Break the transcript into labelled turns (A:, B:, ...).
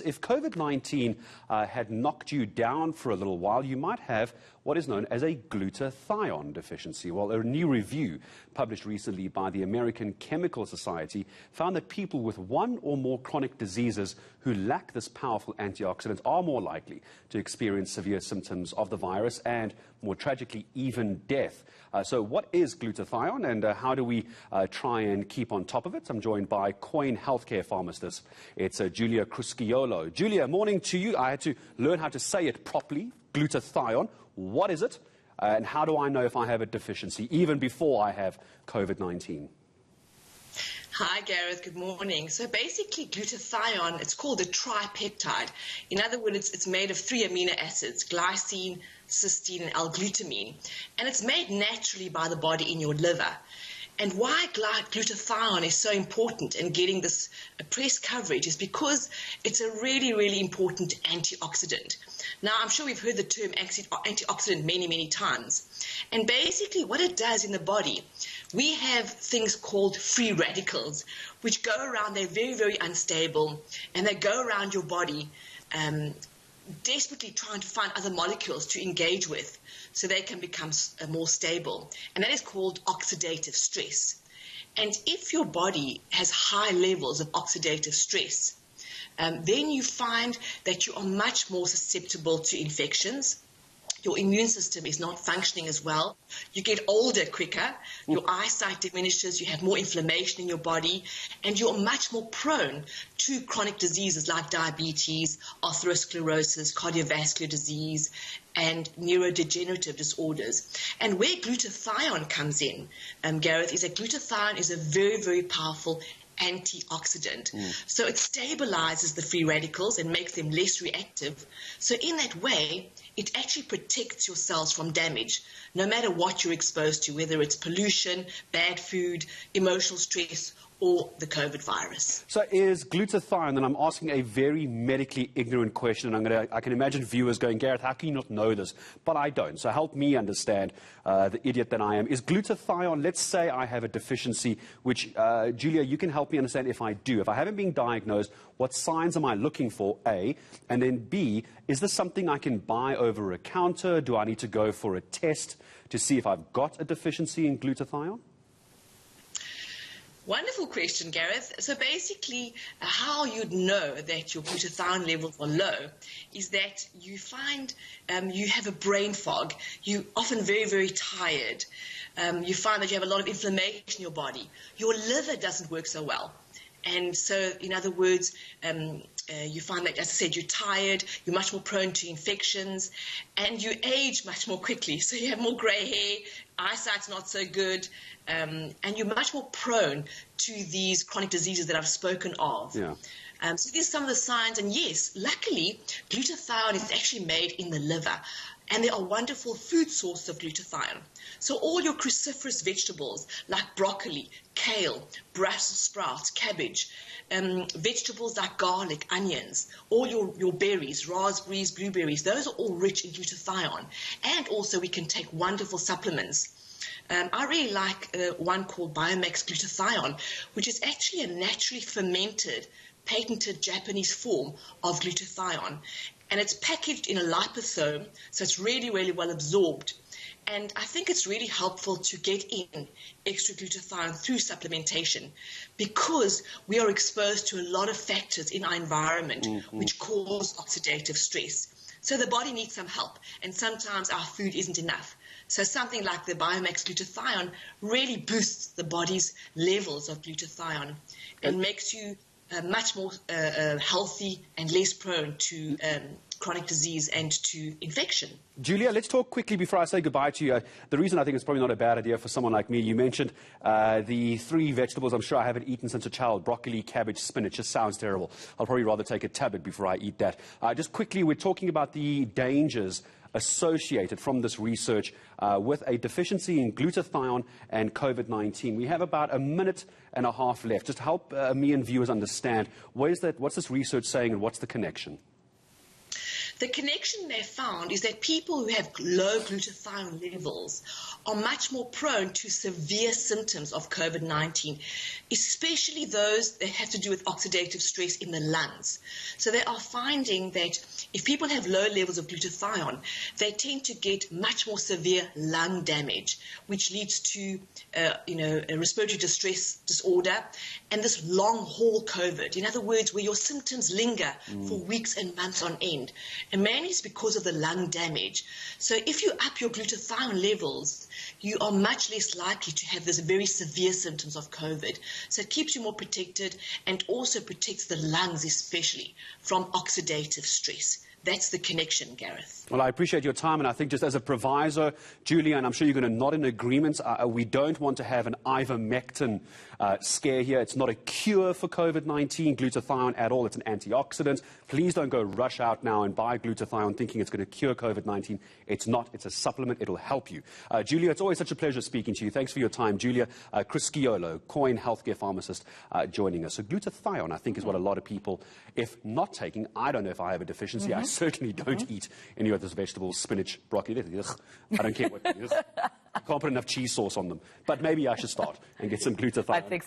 A: If COVID-19 had knocked you down for a little while, you might have what is known as a glutathione deficiency. Well, a new review published recently by the American Chemical Society found that people with one or more chronic diseases who lack this powerful antioxidant are more likely to experience severe symptoms of the virus and, more tragically, even death. So what is glutathione and how do we try and keep on top of it? I'm joined by Coyne Healthcare Pharmacist. It's Giulia Criscuolo. Giulia, morning to you. I had to learn how to say it properly. Glutathione. What is it? And how do I know if I have a deficiency, even before I have COVID-19?
B: Hi, Gareth. Good morning. So basically, glutathione, it's called a tripeptide. In other words, it's made of 3 amino acids, glycine, cysteine, and L-glutamine. And it's made naturally by the body in your liver. And why glutathione is so important in getting this press coverage is because it's a really, really important antioxidant. Now, I'm sure we've heard the term antioxidant many, many times. And basically what it does in the body, we have things called free radicals, which go around, they're very, very unstable, and they go around your body desperately trying to find other molecules to engage with so they can become more stable. And that is called oxidative stress. And if your body has high levels of oxidative stress, then you find that you are much more susceptible to infections. Your immune system is not functioning as well. You get older quicker, your eyesight diminishes, you have more inflammation in your body, and you're much more prone to chronic diseases like diabetes, atherosclerosis, cardiovascular disease, and neurodegenerative disorders. And where glutathione comes in, Gareth, is that glutathione is a very, very powerful antioxidant. So it stabilizes the free radicals and makes them less reactive. So in that way, it actually protects your cells from damage, no matter what you're exposed to, whether it's pollution, bad food, emotional stress, or the COVID virus.
A: So is glutathione, and I'm asking a very medically ignorant question, and I can imagine viewers going, Gareth, how can you not know this? But I don't, so help me understand, the idiot that I am. Is glutathione, let's say I have a deficiency, which, Giulia, you can help me understand if I do. If I haven't been diagnosed, what signs am I looking for, A? And then B, is this something I can buy over a counter? Do I need to go for a test to see if I've got a deficiency in glutathione?
B: Wonderful question, Gareth. So basically, how you'd know that your glutathione levels are low is that you find you have a brain fog. You're often very, very tired. You find that you have a lot of inflammation in your body. Your liver doesn't work so well. And so, in other words, you find that, as I said, you're tired, you're much more prone to infections, and you age much more quickly. So you have more grey hair, eyesight's not so good, and you're much more prone to these chronic diseases that I've spoken of.
A: Yeah.
B: So these are some of the signs, and yes, luckily, glutathione is actually made in the liver, and there are wonderful food sources of glutathione. So all your cruciferous vegetables like broccoli, kale, Brussels sprouts, cabbage, vegetables like garlic, onions, all your berries, raspberries, blueberries, those are all rich in glutathione. And also we can take wonderful supplements. I really like one called Biomax Glutathione, which is actually a naturally fermented, patented Japanese form of glutathione. And it's packaged in a liposome, so it's really, really well absorbed. And I think it's really helpful to get in extra glutathione through supplementation because we are exposed to a lot of factors in our environment which cause oxidative stress. So the body needs some help, and sometimes our food isn't enough. So something like the Biomax Glutathione really boosts the body's levels of glutathione and makes you much more healthy and less prone to chronic disease and to infection.
A: Giulia, let's talk quickly before I say goodbye to you. The reason I think it's probably not a bad idea for someone like me, you mentioned the 3 vegetables I'm sure I haven't eaten since a child, broccoli, cabbage, spinach. Just sounds terrible. I'll probably rather take a tablet before I eat that. Just quickly, we're talking about the dangers associated from this research with a deficiency in glutathione and COVID-19. We have about a minute and a half left. Just help me and viewers understand, what's this research saying and what's the connection?
B: The connection they found is that people who have low glutathione levels are much more prone to severe symptoms of COVID-19, especially those that have to do with oxidative stress in the lungs. So they are finding that if people have low levels of glutathione, they tend to get much more severe lung damage, which leads to a respiratory distress disorder and this long haul COVID. In other words, where your symptoms linger for weeks and months on end. And mainly it's because of the lung damage. So if you up your glutathione levels, you are much less likely to have those very severe symptoms of COVID. So it keeps you more protected and also protects the lungs especially from oxidative stress. That's the connection, Gareth.
A: Well, I appreciate your time, and I think just as a proviso, Giulia, and I'm sure you're going to nod in agreement, we don't want to have an ivermectin scare here. It's not a cure for COVID-19, glutathione at all. It's an antioxidant. Please don't go rush out now and buy glutathione thinking it's going to cure COVID-19. It's not. It's a supplement. It'll help you. Giulia, it's always such a pleasure speaking to you. Thanks for your time. Giulia Criscuolo, Coyne Healthcare Pharmacist, joining us. So glutathione, I think, is what a lot of people, if not taking, I don't know if I have a deficiency. I certainly don't eat any of those vegetables, spinach, broccoli. Ugh. I don't care what it is. I can't put enough cheese sauce on them. But maybe I should start and get some glutathione.
C: I think so.